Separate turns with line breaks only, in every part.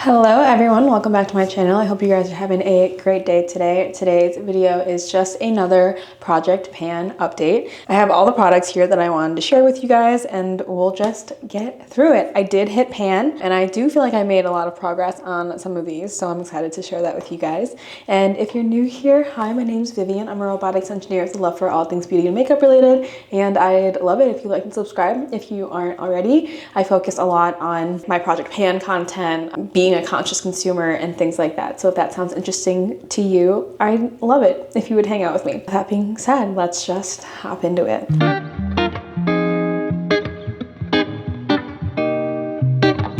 Hello everyone, welcome back to my channel. I hope you guys are having a great day today. Today's video is just another project pan update. I have all the products here that I wanted to share with you guys and we'll just get through it. I did hit pan and I do feel like I made a lot of progress on some of these, so I'm excited to share that with you guys. And if you're new here, hi, my name's Vivian. I'm a robotics engineer with a love for all things beauty and makeup related, and I'd love it if you like and subscribe if you aren't already. I focus a lot on my project pan content, being a conscious consumer and things like that. So if that sounds interesting to you, I'd love it if you would hang out with me. That being said, let's just hop into it.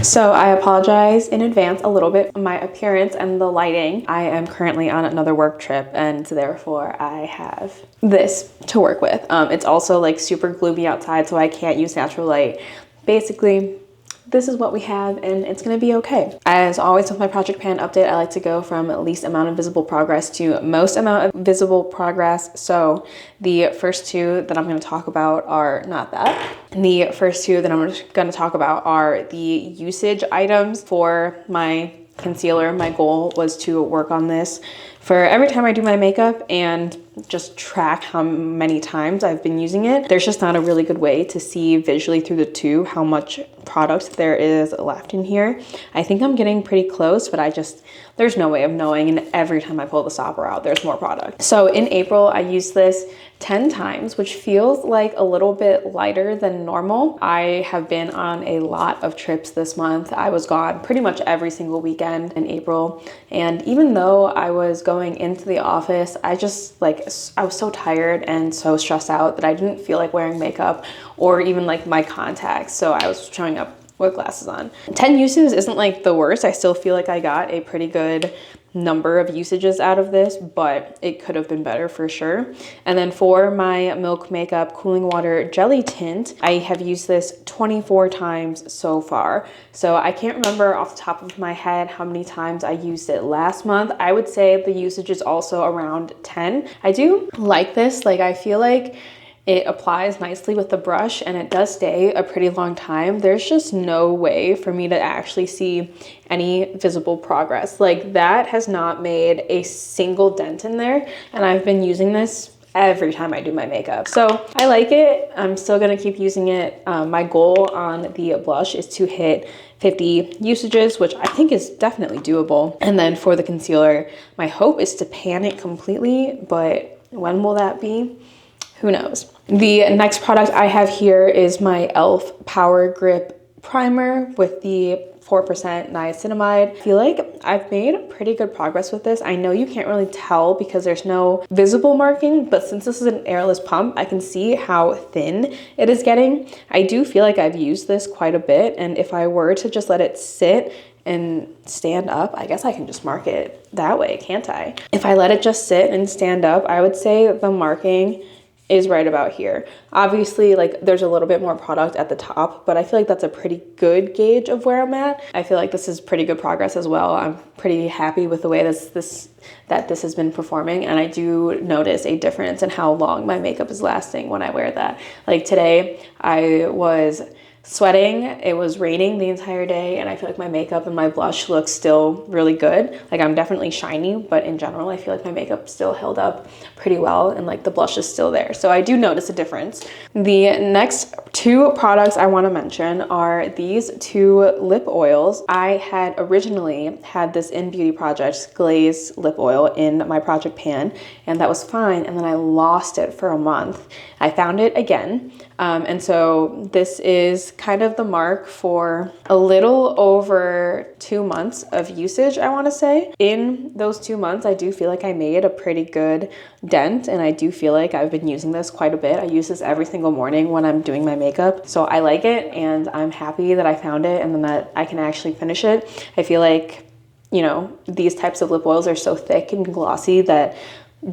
So I apologize in advance a little bit for my appearance and the lighting. I am currently on another work trip and therefore I have this to work with. It's also like super gloomy outside, so I can't use natural light. Basically, this is what we have and it's gonna be okay. As always with my project pan update, I like to go from least amount of visible progress to most amount of visible progress. So the first two that I'm gonna talk about are not that. The first two that I'm gonna talk about are the usage items for my concealer. My goal was to work on this for every time I do my makeup and just track how many times I've been using it. There's just not a really good way to see visually through the tube how much product there is left in here. I think I'm getting pretty close, but there's no way of knowing, and every time I pull the stopper out, there's more product. So in April, I used this 10 times, which feels like a little bit lighter than normal. I have been on a lot of trips this month. I was gone pretty much every single weekend in April. And even though I was going into the office, I was so tired and so stressed out that I didn't feel like wearing makeup or even like my contacts. So I was showing up with glasses on. 10 uses isn't like the worst. I still feel like I got a pretty good number of usages out of this, but it could have been better for sure. And then for my Milk Makeup Cooling Water Jelly Tint, I have used this 24 times so far. So I can't remember off the top of my head how many times I used it last month. I would say the usage is also around 10. I do like this. Like, I feel like it applies nicely with the brush and it does stay a pretty long time. There's just no way for me to actually see any visible progress. Like, that has not made a single dent in there, and I've been using this every time I do my makeup. So I like it. I'm still gonna keep using it. My goal on the blush is to hit 50 usages, which I think is definitely doable. And then for the concealer, my hope is to pan it completely, but when will that be? Who knows? The next product I have here is my e.l.f. Power Grip Primer with the 4% niacinamide. I feel like I've made pretty good progress with this. I know you can't really tell because there's no visible marking, but since this is an airless pump, I can see how thin it is getting. I do feel like I've used this quite a bit, and if I were to just let it sit and stand up, I guess I can just mark it that way, can't I? If I let it just sit and stand up, I would say the marking is right about here. Obviously, like, there's a little bit more product at the top, but I feel like that's a pretty good gauge of where I'm at. I feel like this is pretty good progress as well. I'm pretty happy with the way this has been performing, and I do notice a difference in how long my makeup is lasting when I wear that. Like today, I was sweating, it was raining the entire day, and I feel like my makeup and my blush looks still really good. Like, I'm definitely shiny, but in general, I feel like my makeup still held up pretty well, and like the blush is still there. So I do notice a difference. The next two products I want to mention are these two lip oils. I had originally had this in Beauty Project's glaze lip oil in my project pan, and that was fine, and then I lost it for a month. I found it again, and so this is kind of the mark for a little over 2 months of usage, I want to say. In those 2 months, I do feel like I made a pretty good dent, and I do feel like I've been using this quite a bit. I use this every single morning when I'm doing my makeup, so I like it, and I'm happy that I found it and then that I can actually finish it. I feel like, you know, these types of lip oils are so thick and glossy that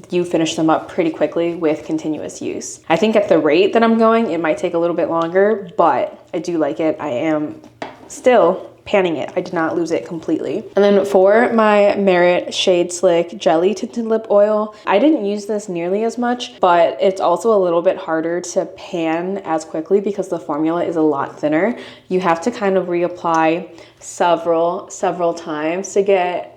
you finish them up pretty quickly with continuous use. I think at the rate that I'm going, it might take a little bit longer, but I do like it. I am still panning it. I did not lose it completely. And then for my Merit Shade Slick Jelly Tinted Lip Oil, I didn't use this nearly as much, but it's also a little bit harder to pan as quickly because the formula is a lot thinner. You have to kind of reapply several times to get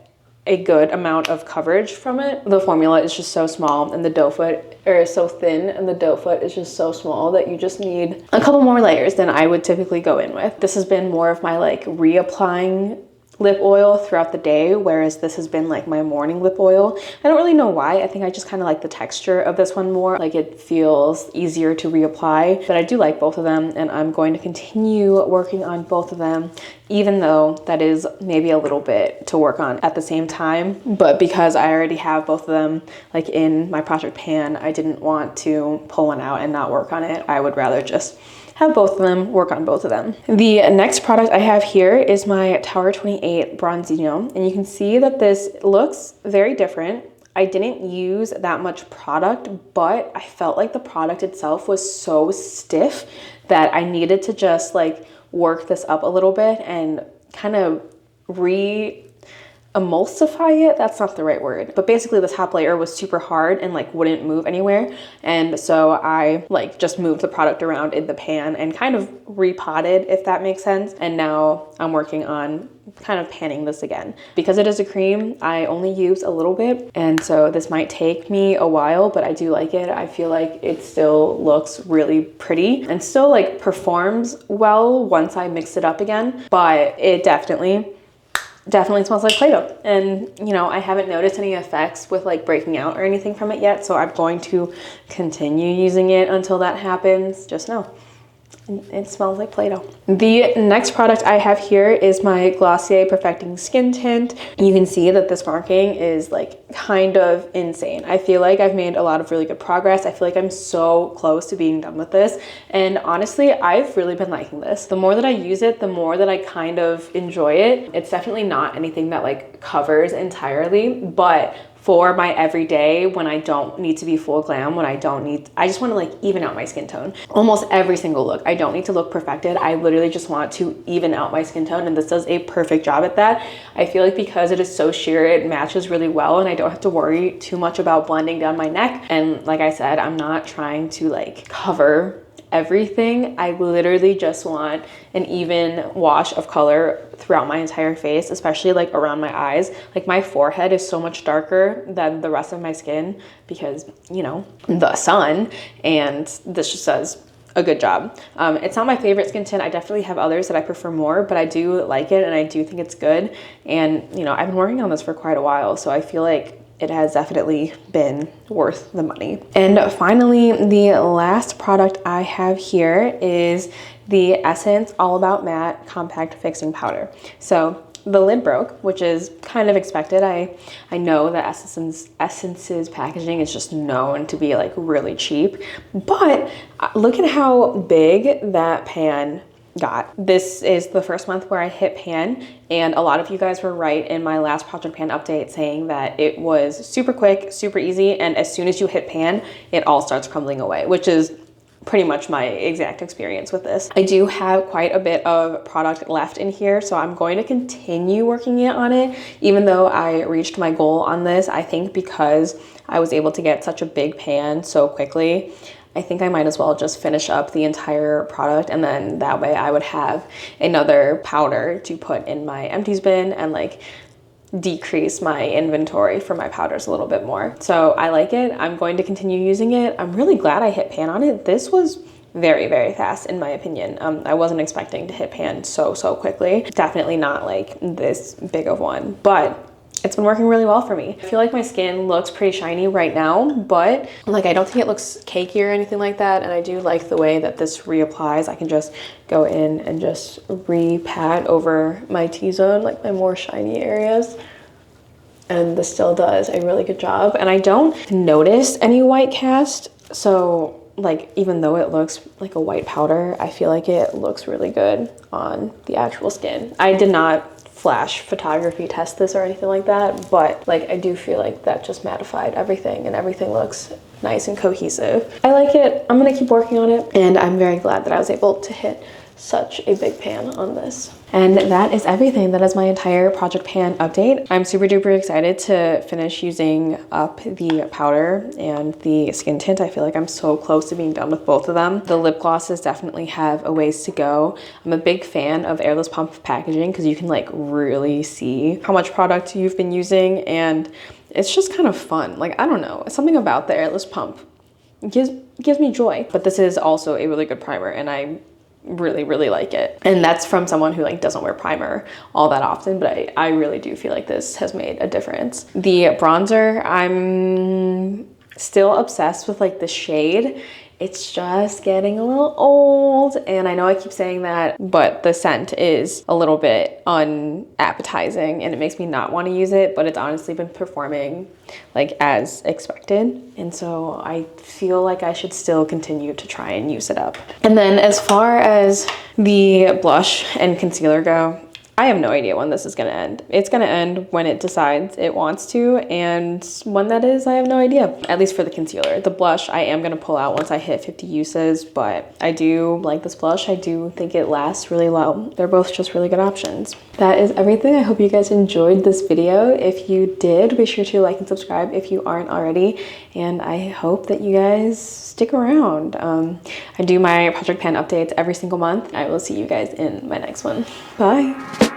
a good amount of coverage from it. The formula is just so small and the doe foot is so thin and the doe foot is just so small that you just need a couple more layers than I would typically go in with. This has been more of my like reapplying lip oil throughout the day, whereas this has been like my morning lip oil. I don't really know why. I think I just kind of like the texture of this one more. Like it feels easier to reapply, but I do like both of them and I'm going to continue working on both of them, even though that is maybe a little bit to work on at the same time. But because I already have both of them like in my project pan, I didn't want to pull one out and not work on it. I would rather just have both of them, work on both of them. The next product I have here is my Tower 28 Bronzino, and you can see that this looks very different. I didn't use that much product, but I felt like the product itself was so stiff that I needed to just like work this up a little bit and kind of emulsify it. That's not the right word, but basically the top layer was super hard and like wouldn't move anywhere, and so I like just moved the product around in the pan and kind of repotted, if that makes sense. And now I'm working on kind of panning this again. Because it is a cream, I only use a little bit, and so this might take me a while, but I do like it. I feel like it still looks really pretty and still like performs well once I mix it up again, but it definitely smells like Play-Doh. And you know, I haven't noticed any effects with like breaking out or anything from it yet, so I'm going to continue using it until that happens. Just know it smells like Play-Doh. The next product I have here is my Glossier Perfecting Skin Tint. You can see that this marking is like kind of insane. I feel like I've made a lot of really good progress. I feel like I'm so close to being done with this. And honestly, I've really been liking this. The more that I use it, the more that I kind of enjoy it. It's definitely not anything that like covers entirely, but for my everyday, when I don't need to be full glam, I just want to like even out my skin tone. Almost every single look, I don't need to look perfected. I literally just want to even out my skin tone, and this does a perfect job at that. I feel like because it is so sheer, it matches really well, and I don't have to worry too much about blending down my neck. And like I said, I'm not trying to like cover everything. I literally just want an even wash of color throughout my entire face, especially like around my eyes. Like my forehead is so much darker than the rest of my skin because, you know, the sun, and this just does a good job. It's not my favorite skin tint. I definitely have others that I prefer more, but I do like it and I do think it's good. And, you know, I've been working on this for quite a while, so I feel like it has definitely been worth the money. And finally, the last product I have here is the Essence All About Matte Compact Fixing Powder. So the lid broke, which is kind of expected. I know that Essence's packaging is just known to be like really cheap, but look at how big that pan got. This is the first month where I hit pan, and a lot of you guys were right in my last project pan update saying that it was super quick, super easy, and as soon as you hit pan, it all starts crumbling away, which is pretty much my exact experience with this. I do have quite a bit of product left in here, so I'm going to continue working on it, even though I reached my goal on this. I think because I was able to get such a big pan so quickly, I think I might as well just finish up the entire product, and then that way I would have another powder to put in my empties bin and like decrease my inventory for my powders a little bit more. So I like it. I'm going to continue using it. I'm really glad I hit pan on it. This was very, very fast in my opinion. I wasn't expecting to hit pan so quickly. Definitely not like this big of one, but it's been working really well for me. I feel like my skin looks pretty shiny right now, but like I don't think it looks cakey or anything like that. And I do like the way that this reapplies. I can just go in and just re-pat over my T-zone, like my more shiny areas. And this still does a really good job. And I don't notice any white cast. So like, even though it looks like a white powder, I feel like it looks really good on the actual skin. I did not flash photography test this or anything like that, but like I do feel like that just mattified everything and everything looks nice and cohesive. I like it. I'm gonna keep working on it, and I'm very glad that I was able to hit such a big pan on this. And that is everything. That is my entire project pan update. I'm super duper excited to finish using up the powder and the skin tint. I feel like I'm so close to being done with both of them. The lip glosses definitely have a ways to go. I'm a big fan of airless pump packaging because you can like really see how much product you've been using, and it's just kind of fun. Like, I don't know, something about the airless pump gives me joy. But this is also a really good primer, and I really like it. And that's from someone who like doesn't wear primer all that often, but I really do feel like this has made a difference. The bronzer, I'm still obsessed with like the shade. It's just getting a little old, and I know I keep saying that, but the scent is a little bit unappetizing and it makes me not want to use it, but it's honestly been performing like as expected. And so I feel like I should still continue to try and use it up. And then as far as the blush and concealer go, I have no idea when this is gonna end. It's gonna end when it decides it wants to, and when that is, I have no idea. At least for the concealer. The blush, I am gonna pull out once I hit 50 uses, but I do like this blush. I do think it lasts really well. They're both just really good options. That is everything. I hope you guys enjoyed this video. If you did, be sure to like and subscribe if you aren't already, and I hope that you guys stick around. I do my project pan updates every single month. I will see you guys in my next one. Bye.